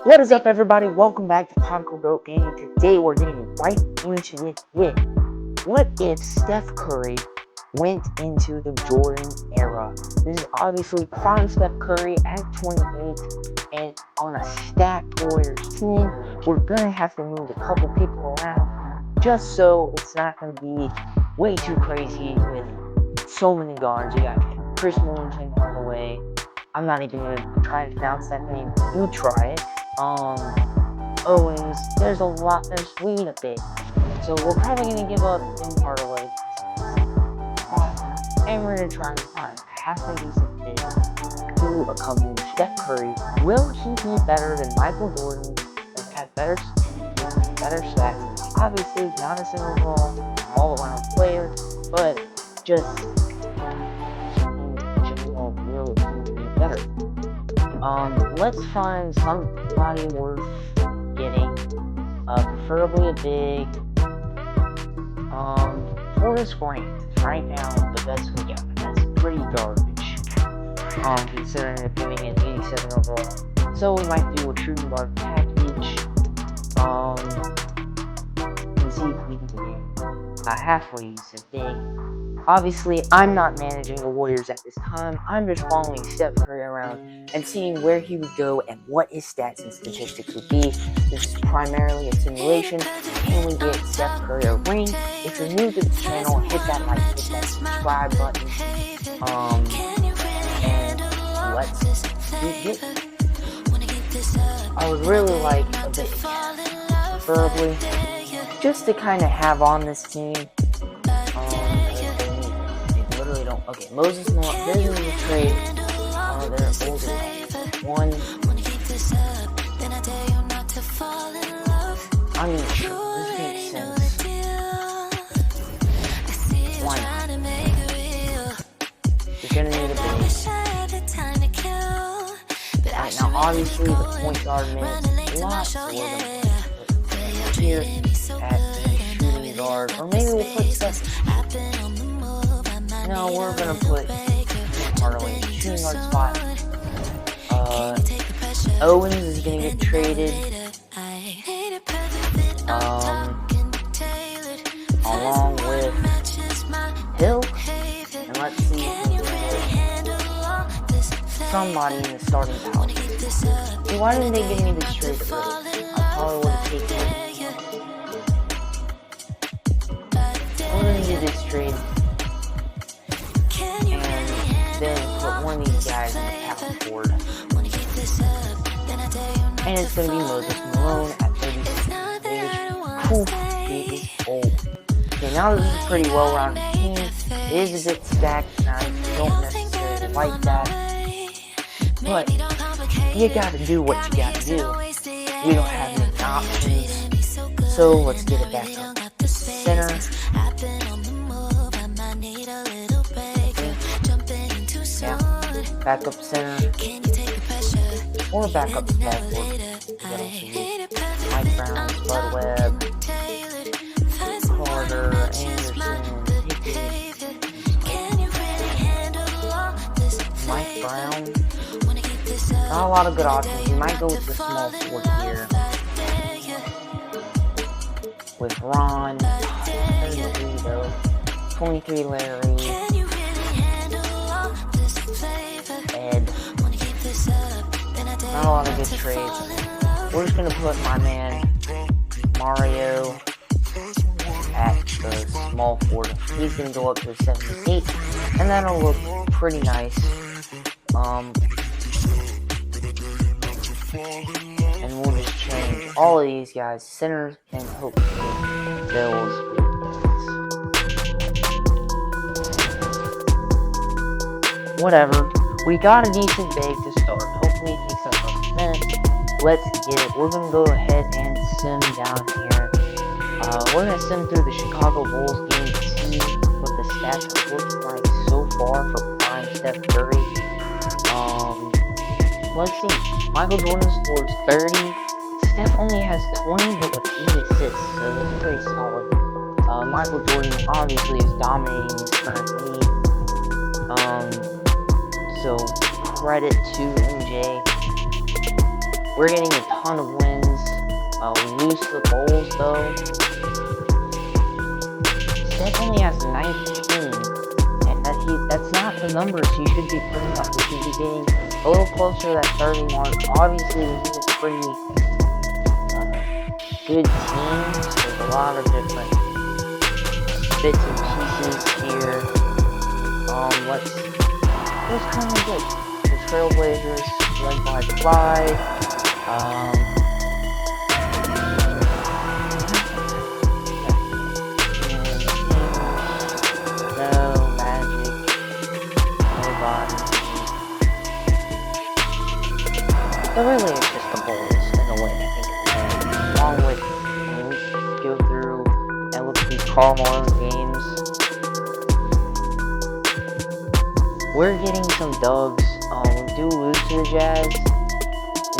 What is up, everybody? Welcome back to Comical Goat Gaming. Today we're getting right into it with what if Steph Curry went into the Jordan era. This is obviously prime Steph Curry at 28, and on a stacked Warriors team, we're gonna have to move a couple people around just so it's not gonna be way too crazy with so many guards. You got Chris Millington on the way. I'm not even gonna try to pronounce that name. You try it. Owens, there's a lot, there's Sweet a bit. So we're probably gonna give up in Hardaway. And we're gonna try and find halfway decent fit to accompany Steph Curry. Will he be better than Michael Jordan and have better stats? Obviously, not a single all around player, but just really better. Let's find somebody worth getting, preferably a big, Forrest Grant, right now, the best we got. That's pretty garbage, considering they're giving it 87 overall. So we might do a shooting guard package, and see if we can get a halfway decent big. Obviously, I'm not managing the Warriors at this time. I'm just following Steph Curry around and seeing where he would go and what his stats and statistics would be. This is primarily a simulation. Can we get Steph Curry a ring? If you're new to the channel, hit that like, hit that subscribe button. And let's get it. I would really like a bit of cash, preferably, just to kind of have on this team. Okay, Moses Moore, they're going to trade. They're older. One. I mean, sure, this makes sense. Why not? You're going to need a base. Right now, obviously, the point guard minutes a lot for them. Here at shooting guard, or maybe we'll put Steph. No, we're gonna put Hardaway in the shooting guard spot. Owens is gonna get traded. Along with Hill. And let's see if we can get somebody in the starting power. See, why didn't they give me this trade early? I probably would have taken it. We're gonna do this trade. Then put one of these guys in the power forward. And it's going to be Moses Malone at 36 age. Cool, he is old. Okay, now this is a pretty well-rounded team. It is a bit stacked, and I don't necessarily like that. But you gotta do what you gotta do. We don't have any options. So let's get it back up. Center. Backup center, or backup small forward. Mike Brown, Bud Webb, Carter, Anderson, Mike Brown. Not a lot of good options. You might go with the small forward here. With Ron, 33 though, 23 Larry. Not a lot of good trades. We're just gonna put my man Mario at the small forward. He's gonna go up to 78, and that'll look pretty nice. And we'll just change all of these guys centers and hopefully Bills. Whatever. We got a decent bag to start. Hopefully it takes us a minute. Let's get it. We're going to go ahead and sim down here. We're going to sim through the Chicago Bulls game to see what the stats are looking like so far for prime Steph Curry. Let's see. Michael Jordan scores 30. Steph only has 20, but with 8 assists, so that's pretty solid. Michael Jordan obviously is dominating this current league. So credit to MJ. We're getting a ton of wins. We lose to the Bulls though. Steph only has 19, and that's not the numbers he should be putting up. He should be getting a little closer to that 30 mark. Obviously, this is a pretty good team. There's a lot of different bits and pieces here. Let's kind of good. The Trailblazers, led by Clyde. But really, it's just the Bulls in the way I think it's going. Along with, we go through and look at these Karl Malone games. We're getting some dubs. We do lose to the Jazz.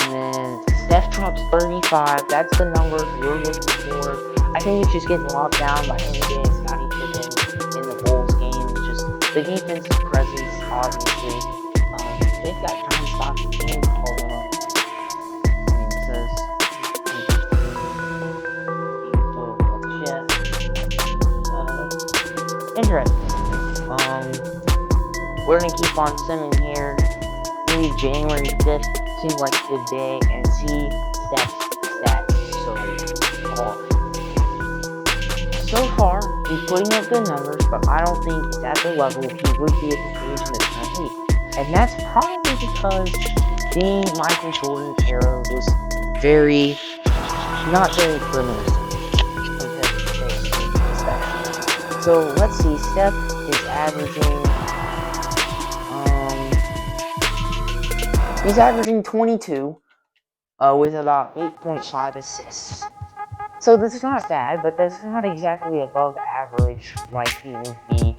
And then Steph drops 35. That's the number we're looking for. I think it's just getting locked down by MJ and Scottie Pippen in the Bulls game. Just the defensive presence, obviously. They've got John Stockton and Karl Malone. Interesting. We're gonna keep on simming here. Maybe January 5th seems like a good day, and see Steph's stats so far, he's putting up good numbers, but I don't think it's at the level he would be at the stage in the current league. And that's probably because the Michael Jordan era was not very primitive. So let's see, Steph is averaging 22 with about 8.5 assists. So this is not bad, but that's not exactly above average like he would be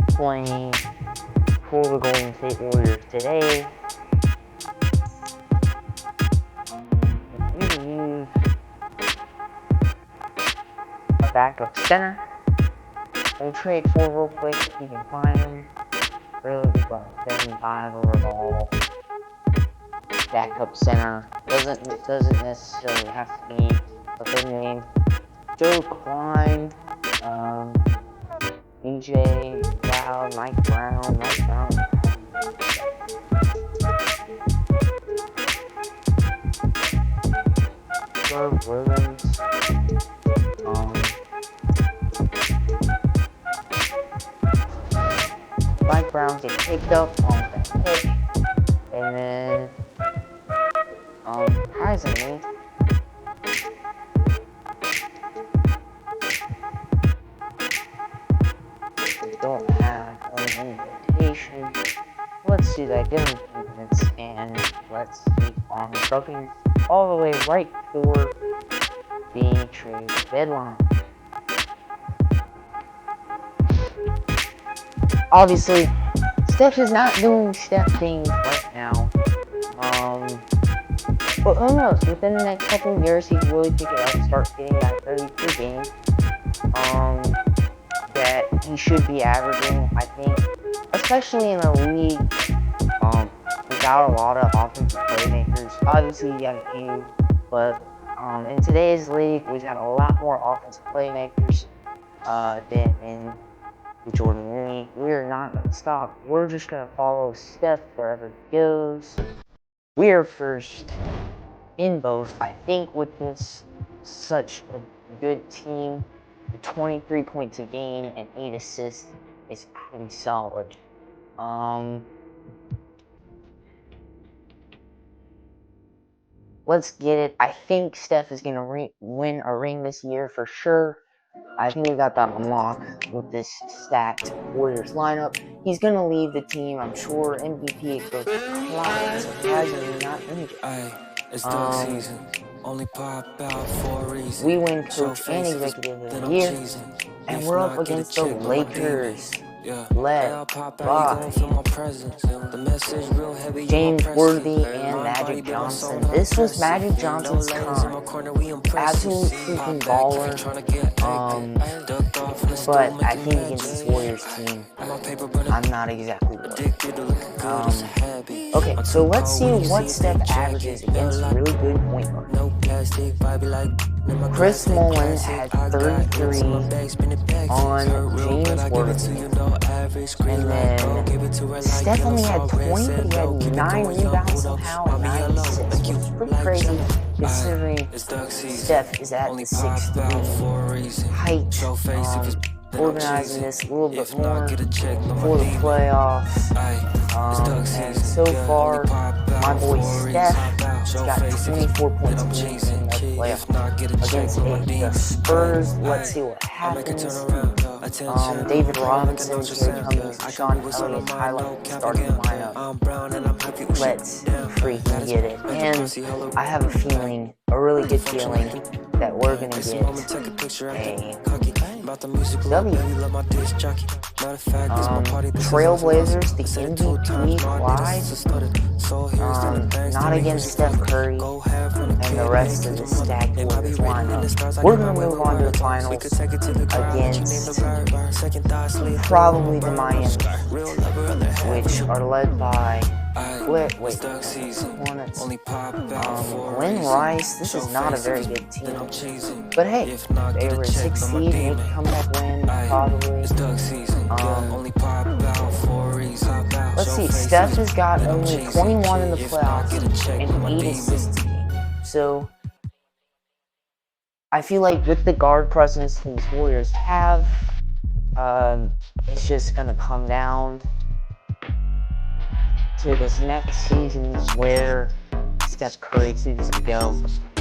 playing for the Golden State Warriors today. We use a backup center. We'll trade for real quick if you can find him. Really about 75 overall. Backup center. Doesn't necessarily have to be a good name. Joe Klein, DJ Loud, Mike Brown. Joe Williams. Mike Brown gets picked up on that pick, and then surprisingly, we don't have any rotation. Let's do that, give him defense, and let's keep on trucking all the way right for the trade deadline. Obviously, Steph is not doing Steph things right now. But who knows? Within the next couple of years, he can really pick it up and start getting that 32 game. That he should be averaging, I think, especially in a league without a lot of offensive playmakers. Obviously, you got Hakeem, but in today's league, we've got a lot more offensive playmakers than in the Jordan league. We're not going to stop. We're just going to follow Steph wherever he goes. We are first in both. I think with this such a good team, the 23 points a game and 8 assists is pretty solid. Let's get it. I think Steph is going to win a ring this year for sure. I think we got that unlocked with this stacked Warriors lineup. He's going to leave the team, I'm sure. MVP goes to Clyde, surprisingly not injured. It's dog season. Only pop out for a reason. We win Coach and Executive of the Year, and we're up against the Lakers. led by James Worthy and Magic Johnson. This was Magic Johnson's time. Absolute freaking baller. But I think against this Warriors team, I'm not exactly worried. Okay, so let's see what Steph averages against really good point guard. Chris Mullin had 33 on James Worthy. And then Steph only had 20, but he had 9 rebounds somehow and 9 assists, which is pretty crazy considering Steph is at the 6'3" height. Organizing this a little bit more for the playoffs. And so far, my boy Steph has got 24 points in the playoffs against the Spurs. Let's see what happens. David Robinson, Kerry Cummings, Sean Elliott, highlight starting lineup. Let's freaking get it. And I have a feeling, a really good feeling, that we're going to get a W. Trailblazers, the MVP lies, not against Steph Curry and the rest of the stacked Warriors lineup. We're going to move on to the finals against probably the Miami, which are led by Hornets. Lynn Rice, this is not a very good team. But hey, they were a 6 seed, make a comeback win, probably. Let's see, Steph has got only 21 in the playoffs and 8 assists a game. So, I feel like with the guard presence these Warriors have, it's just going to come down to this next season where Steph Curry chooses to go.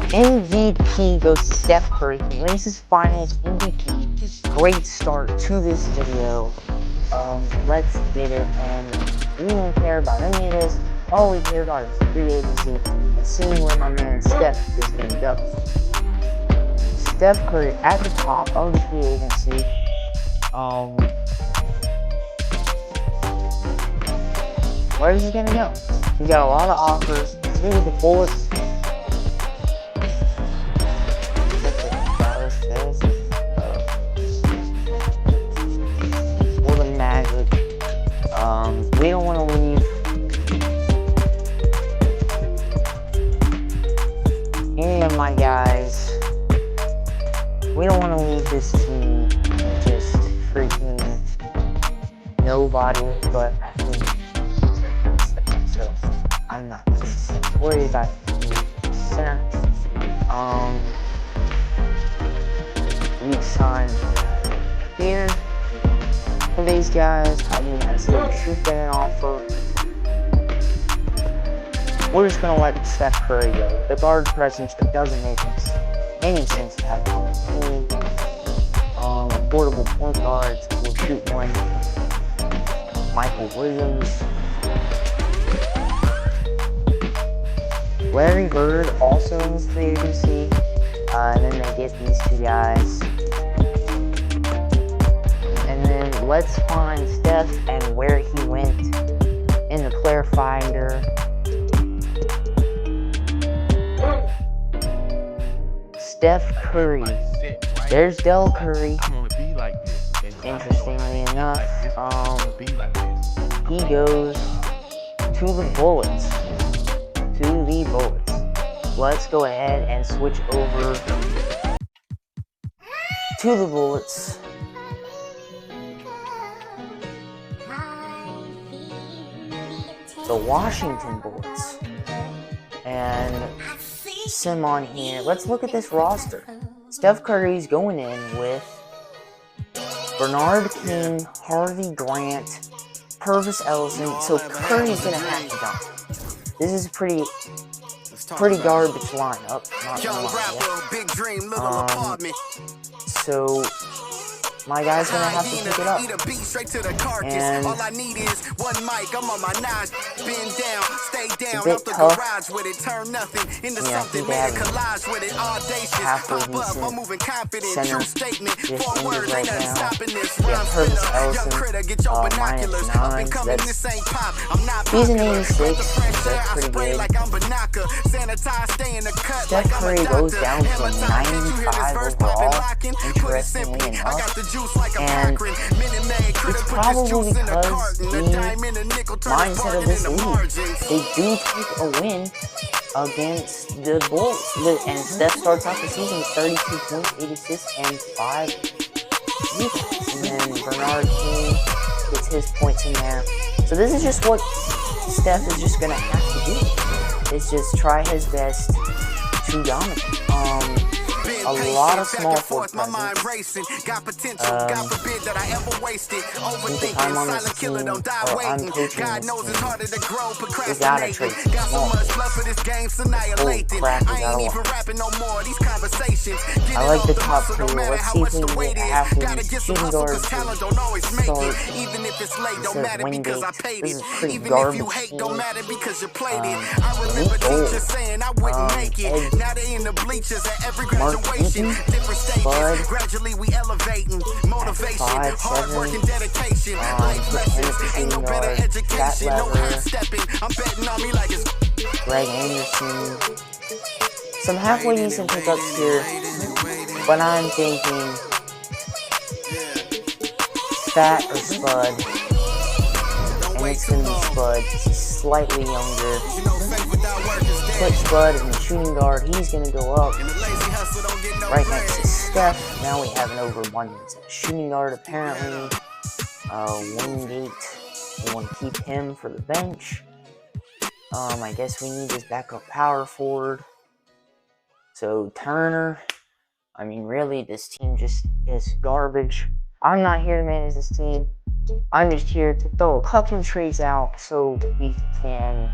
MVP goes to Steph Curry. He wins his finals MVP. Great start to this video. Let's get it. And we don't care about any of this. All we care about is free agency and seeing where my man Steph is going to go. Steph Curry at the top of the free agency. Where is he gonna go? He's got a lot of offers. Maybe the Bullets. Or the Magic. We don't want to leave any of my guys. We don't want to leave this team just freaking nobody, but I think I'm not worried about center. We signed here for these guys. I mean, I still shoot that offer. We're just gonna let Steph Curry go. The guard presence doesn't make any sense to have on the team. Portable point guards will shoot one. Michael Williams. Larry Bird also in free agency, and then they get these two guys. And then let's find Steph and where he went in the player finder. Steph Curry. There's Del Curry. Interestingly enough, he goes to the Bullets. Let's go ahead and switch over to the Bullets. The Washington Bullets. And Sim on here. Let's look at this roster. Steph Curry's going in with Bernard King, Harvey Grant, Purvis Ellison. So Curry's gonna have to dunk. This is a pretty garbage lineup. Not gonna lie. So my guy's gonna have to pick it up. And all I need is one mic. I'm on my knives, bend down, stay down, bit out the tough. garage with it, turn nothing into Yeah, something, they man, have collage with it, audacious, halfway pop up, I'm decent moving confident, center true statement, just 4 injured words, right ain't nothing now. stopping this, Yeah, rhyme Purvis spitter, young Ellison, critter, get your binoculars, up -9. and coming, this ain't pop, I'm not He's an popular, 86, breath of fresh so air, that's I pretty spray good. like I'm Banaka, sanitize, stay in the cut Steph like I'm Curry a goes doctor, down to hammer time, can't you hear this 95 verse popping, overall, locking, put it interestingly simply, I got enough. the juice like a And Cochran, Minute Maid, critter, it's put this probably juice in a because carton, a the dime in a nickel, turn a mindset of bargain this into league, margins. they do take a win against the Bulls. And Steph starts off the season with 32 points, 8 assists, and 5 rebounds. And then Bernard King gets his points in there. So this is just what Steph is just going to have to do. Is just try his best to dominate. A lot of small forward presence. Got potential, God forbid that I ever wasted. Overthinking, silent killer, don't die waiting. God knows it's harder to grow, procrastinating. Got so much love for this game, annihilating. I ain't even rapping no more, these conversations. I like the top two. Let's see if we can get half of these shooting guards to start even if it's late, don't instead matter of because I Wingate. paid This it. is pretty Even if you garbage hate, team. don't matter because you played it. I remember teachers saying I wouldn't make it. Now they in the bleachers at every graduation. Different stages, gradually we elevating. Motivation, hard work and dedication. Life lessons, ain't no better education. No half stepping, I'm betting on me like it's Greg Anderson. Some halfway decent pickups here, but I'm thinking Fat or Spud, and it's going to be Spud because he's slightly younger. Put Spud in the shooting guard, he's going to go up right next to Steph. Now we have an overabundance at shooting guard apparently. Wingate, we want to keep him for the bench. I guess we need this backup power forward. So Turner, I mean really this team just is garbage. I'm not here to manage this team. I'm just here to throw a couple of trades out so we can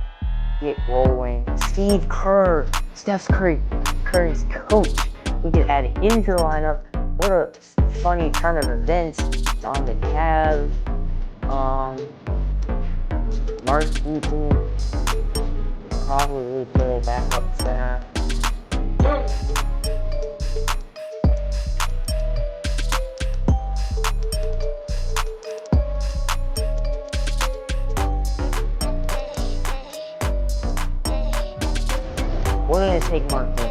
get rolling. Steve Kerr, Steph Curry's coach. We could add him to the lineup. What a funny turn of events on the Cavs. Mark Eaton probably play backup center. We're gonna take Mark Eaton.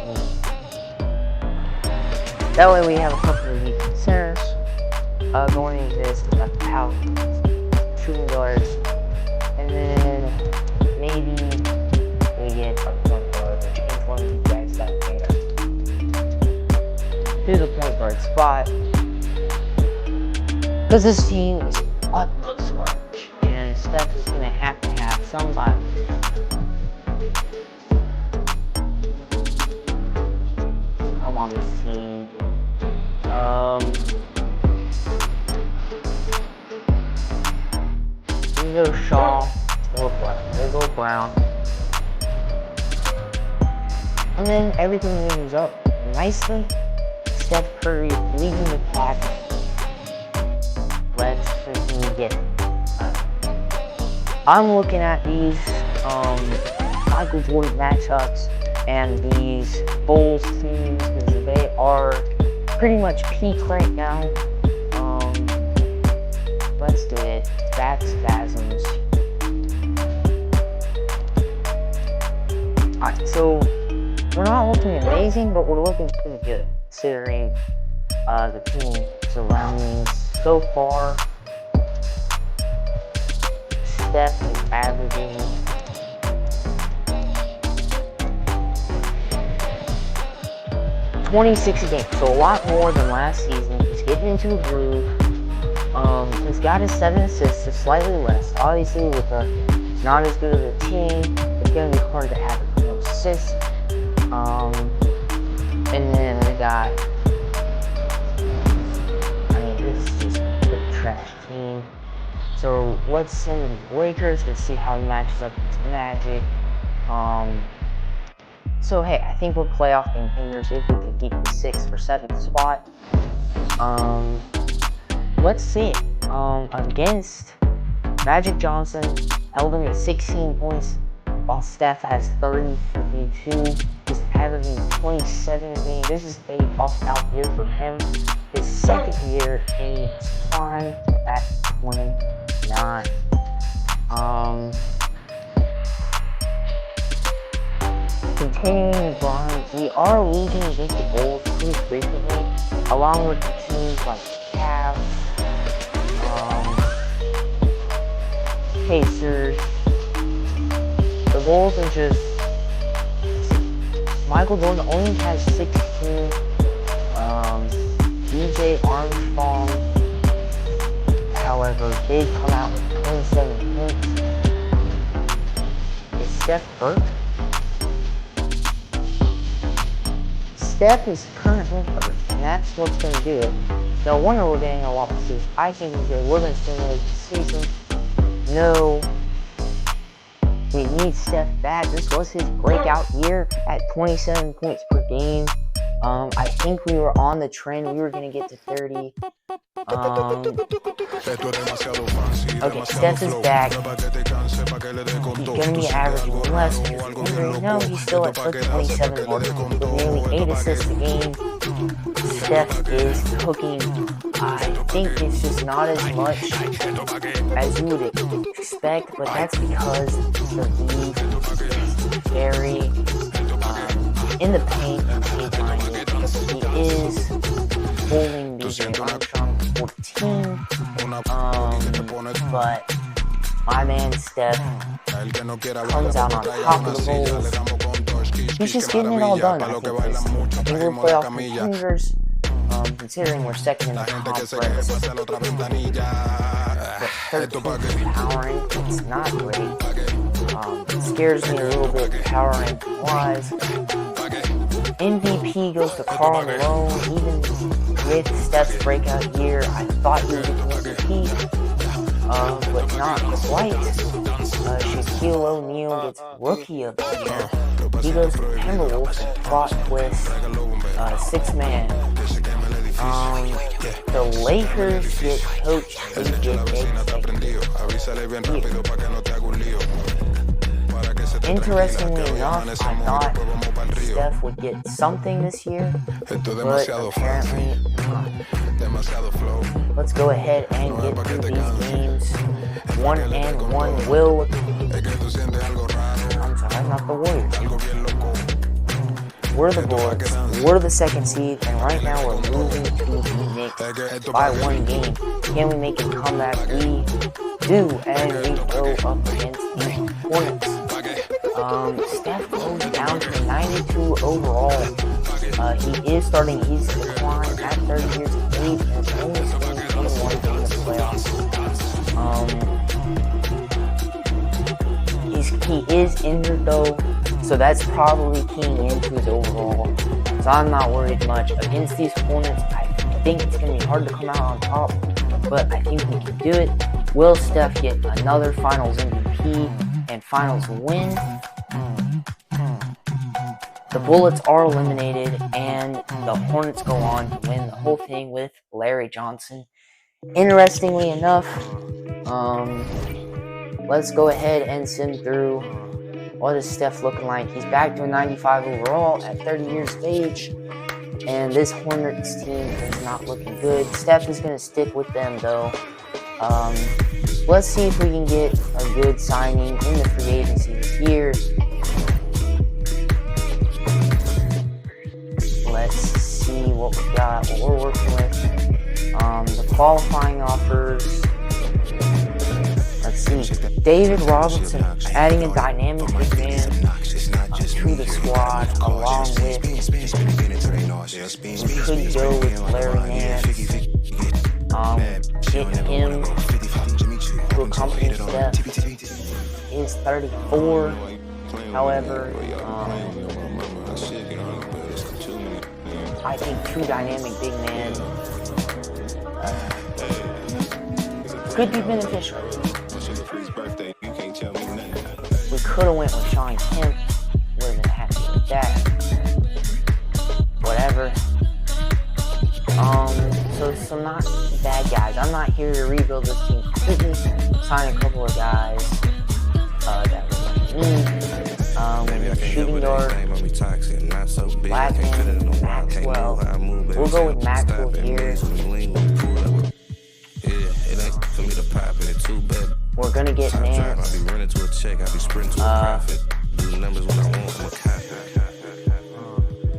That way we have a couple of decent centers going into this house shooting guards, and then maybe we get a point guard or change one of these guys down there to the point guard spot, because this team is up to much, and Steph is gonna have to have somebody. On this team. We go Shaw or Brown. We'll go Brown. And then everything moves up nicely. Steph Curry leading the pack. Let's freaking get it. I'm looking at these Michael Jordan matchups and these Bulls teams because they are pretty much peak right now. Let's do it. Back spasms. Alright, so we're not looking amazing, but we're looking pretty good considering the team surroundings so far. Steph is averaging 26 a game, so a lot more than last season. He's getting into a groove. He's got his 7 assists, just slightly less. Obviously, with not as good of a team, it's gonna be hard to have no assists. And then we got, I mean, this is just a pretty trash team. So let's send the Lakers to see how he matches up against Magic. So hey, I think we're playoff contenders if we can keep the 6th or 7th spot. let's see. Against Magic Johnson, held him at 16 points, while Steph has 30, 52, just averaging 27 a game. This is a bust-out year for him. His second year in prime at 29. Continuing on, we are losing against the Bulls pretty frequently, along with the teams like Cavs, Pacers. The Bulls are just... Michael Jordan only has 16. DJ Armstrong, however, did come out with 27 points. Is Steph hurt? Steph is currently hurt, and that's what's going to do it. No wonder we're getting a lot of losses. I think he's going to Livingston this season. No. We need Steph back. This was his breakout year at 27 points per game. I think we were on the trend. We were going to get to 30. Okay, Steph is back. He's going to be averaging less. No, he's still at 27 mark with nearly 8 assists a game. Steph is cooking. I think it's just not as much as you would expect, but that's because the league is very in the paint and paint-minded, because he is holding DJ Armstrong 14, but my man Steph comes out on top of the Bulls. He's just getting it all done, I think we're playoff contenders, considering we're second in the conference. But 13 power rank, it's not great. It scares me a little bit power rank wise. MVP goes to Karl Malone. Even with Steph's breakout year, I thought he would get the MVP, but not quite. Shaquille O'Neal gets Rookie of the Year. He goes to Timberwolves and plot twist, 6-man. The Lakers get coached Interestingly enough, I thought Steph would get something this year, but apparently not. Let's go ahead and get through these games. 1-1 will... I'm sorry, not the Warriors. We're the Bulls, we're the second seed, and right now we're losing to the Knicks by 1 game. Can we make a comeback? We do, and we go up against the Hornets. Steph goes down to 92 overall. He is starting his decline at 30 years of age, and is only spending 21 in the playoffs. He is injured though, so that's probably keying into his overall. So I'm not worried much. Against these Hornets, I think it's going to be hard to come out on top, but I think we can do it. Will Steph get another Finals MVP and Finals win? The Bullets are eliminated, and the Hornets go on to win the whole thing with Larry Johnson. Interestingly enough, let's go ahead and sim through. What is Steph looking like? He's back to a 95 overall at 30 years of age, and this Hornets team is not looking good. Steph is going to stick with them, though. Let's see if we can get a good signing in the free agency this year. Let's see what we got, what we're working with. The qualifying offers. Let's see. David Robinson adding a dynamic big man to the squad, along with we could go with Larry Nance. Get him to accompany Steph. Is 34. However, I think 2 dynamic big men could be beneficial. We could have went with Sean Kemp. Would have been happy with that. Whatever. So some not bad guys. I'm not here to rebuild this team completely. Sign a couple of guys that we need. Shooting guard, Maxwell. We'll go with Maxwell here. We're gonna get Nance.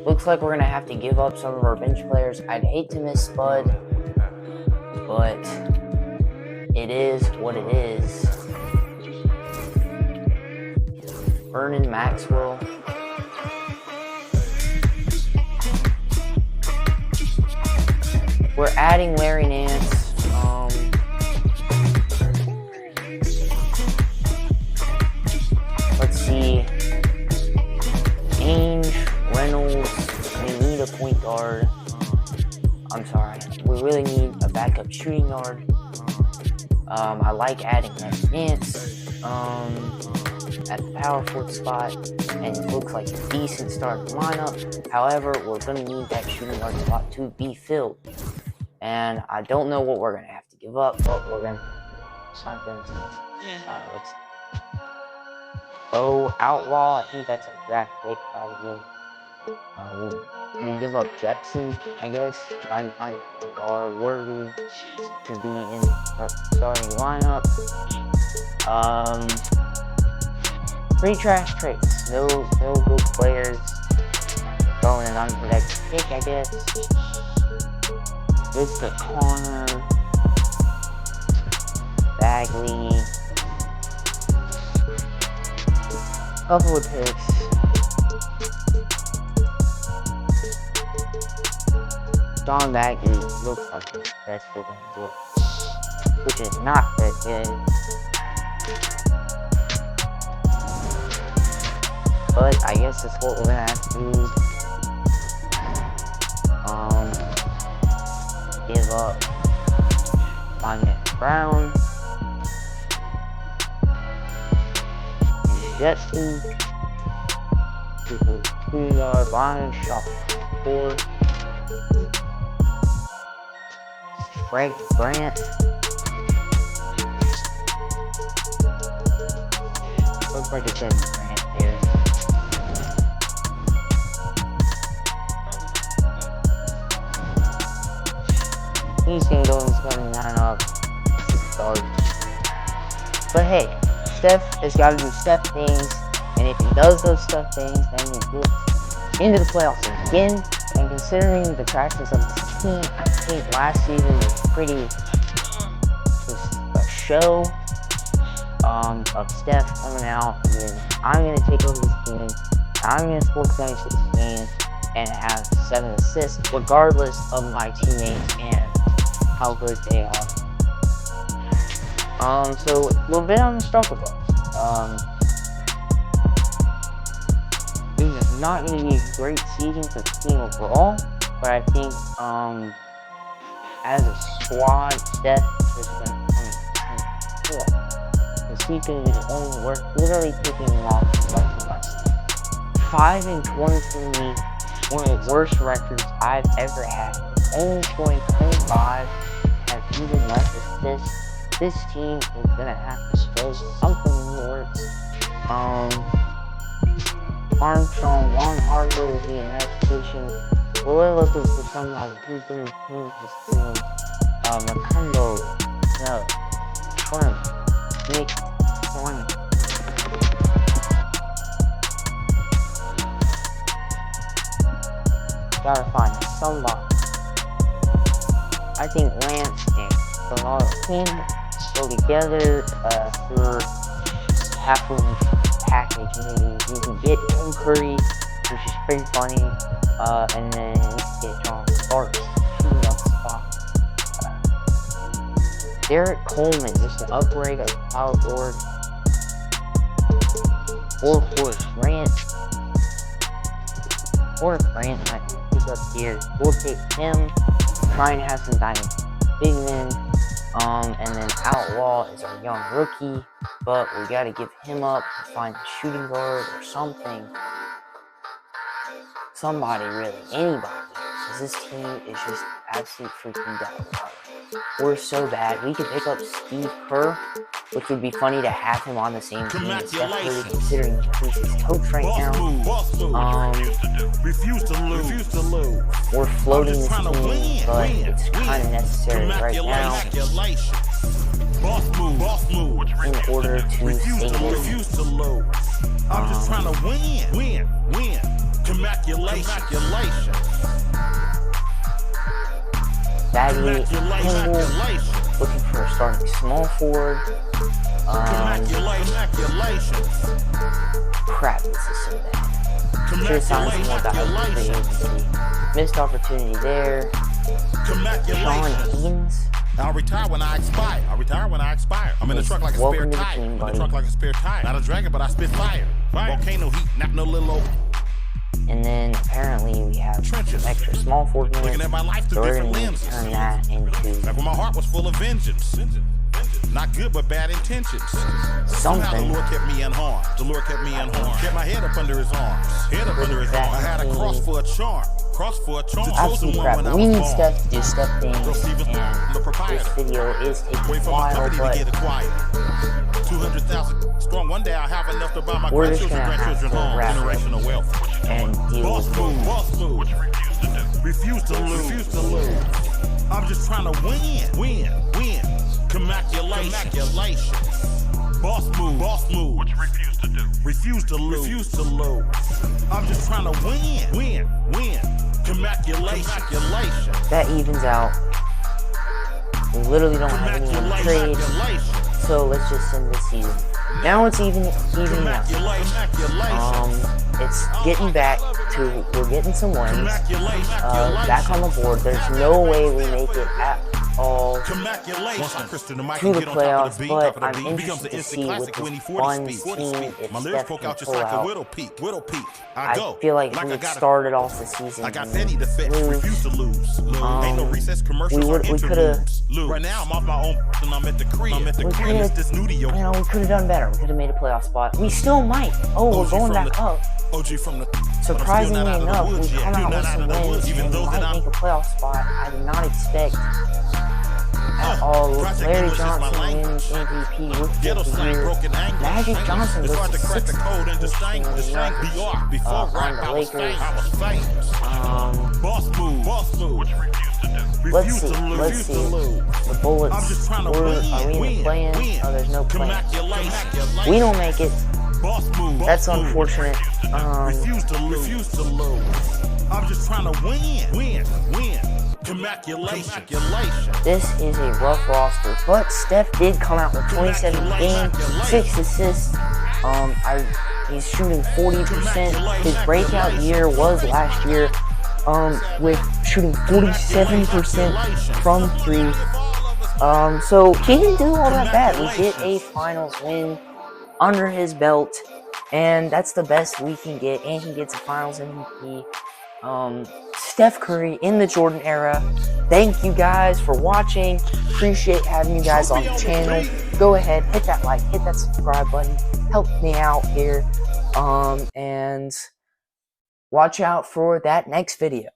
Looks like we're gonna have to give up some of our bench players. I'd hate to miss Spud, but it is what it is. Vernon Maxwell. We're adding Larry Nance. Let's see. Ainge, Reynolds. We need a point guard. I'm sorry. We really need a backup shooting guard. I like adding Larry Nance at the power forward spot, and it looks like a decent starting lineup. However, we're going to need that shooting guard spot to be filled. And I don't know what we're going to have to give up, but we're going to something. Let's Outlaw. I think that's a draft pick, probably. We'll give up Jetson, I guess. I are worthy to be in the starting lineup. Free trash trades. No good players. Going an unprotected pick, I guess. It's the corner. Bagley. Couple of picks. John Bagley looks like the best fit in the world, which is not that good. But I guess that's what we're gonna have to do. Give up Bonnet Brown and Jetson. People 2-yard line shot 4. Frank Grant. Looks like it says Grant here. He's gonna go and starting lineup. But hey, Steph has got to do Steph things, and if he does those Steph things, then we get into the playoffs again. And considering the practice of this team, I think last season was pretty just a show of Steph coming out. And I'm gonna take over this team. I'm gonna score 76 games and have 7 assists, regardless of my teammates and how good they are. So a little bit on the struggle bus. This is not going to be a great season for the team overall, but I think as a squad, Steph is going to come cool. Because he can only work, literally taking him off the 5-23, one of the worst records I've ever had. Only scoring 25, have even less assists. This team is gonna have to show something in the works. Armstrong, Juan Harper will be in that position. We're looking for somebody who's gonna improve this team. Macondo, no, Trump, Nick, Hornet. Gotta find somebody. I think Lance and Bernardo can go together for half of the package. Maybe you can get Tim Curry, which is pretty funny, and then you can get John Starks shooting up the spot. Derek Coleman, just an upgrade of power forward. Forrest Grant, I think he's up here. We'll take him. Trying to have some diamond big men, and then Outlaw is our young rookie, but we gotta give him up to find a shooting guard or something. Somebody really, anybody, because this team is just absolute freaking down. We're so bad. We could pick up Steve Kerr, which would be funny to have him on the same team as Steph Curry, considering he's his coach right now. Refuse to lose. We're floating this team, but it's kind of necessary right now in order to save it. Refuse to lose. I'm just trying to win. Congratulations. Baggy, Kimball, looking for a starting small forward. Crap, this is so bad. Should have signed some more guys in free agency. Missed opportunity there. Sean Haynes. I'll retire when I expire. I'm in the truck like a spare tire. Not a dragon, but I spit fire. Volcano heat, not no little old. And then apparently we have some extra small forward minutes, so we're going to turn that into like when my heart was full of vengeance. Not good, but bad intentions. Somehow the Lord kept me unharmed. Kept my head up under his arms. I had a cross for a charm. Absolute crap. We need Steph to do Steph things, and this video is taking a while, but 200,000 strong. One day I'll have enough to buy my grandchildren home. Generational wealth. And deal with it. Refuse to lose. I'm just trying to win. Congratulations. Boss move. What you refuse to do. Refuse to lose. I'm just trying to win. Congratulations. That evens out. We literally don't have anyone to trade, so let's just send this season. Now it's evening out. It's getting back to, we're getting some wins back on the board. There's no way we make it at all to the playoffs, but I'm interested to see with this Buns team if Steph can pull out. I feel like if we started off the season and lose, we could have. Right now I'm off my own and I'm at the crib. We could have done better. We could have made a playoff spot. We still might. Oh, we're going back up. Surprisingly enough, we come out with some wins and we might make a playoff spot. I did not expect at all. Larry Johnson wins MVP Rookie of the Year. Magic Johnson goes to 6th on the Lakers. Let's see. The Bullets, are we in the play-in? Oh, there's no play-in. We don't make it. That's unfortunate. Refuse to lose. I'm just trying to win. This is a rough roster, but Steph did come out with 27 games, 6 assists. He's shooting 40%. His breakout year was last year, with shooting 47% from 3. So he didn't do all that bad. We get a finals win under his belt, and that's the best we can get, and he gets a finals MVP. Steph Curry in the Jordan era. Thank you guys for watching. Appreciate having you guys on the channel. Go ahead, hit that like, hit that subscribe button. Help me out here. And watch out for that next video.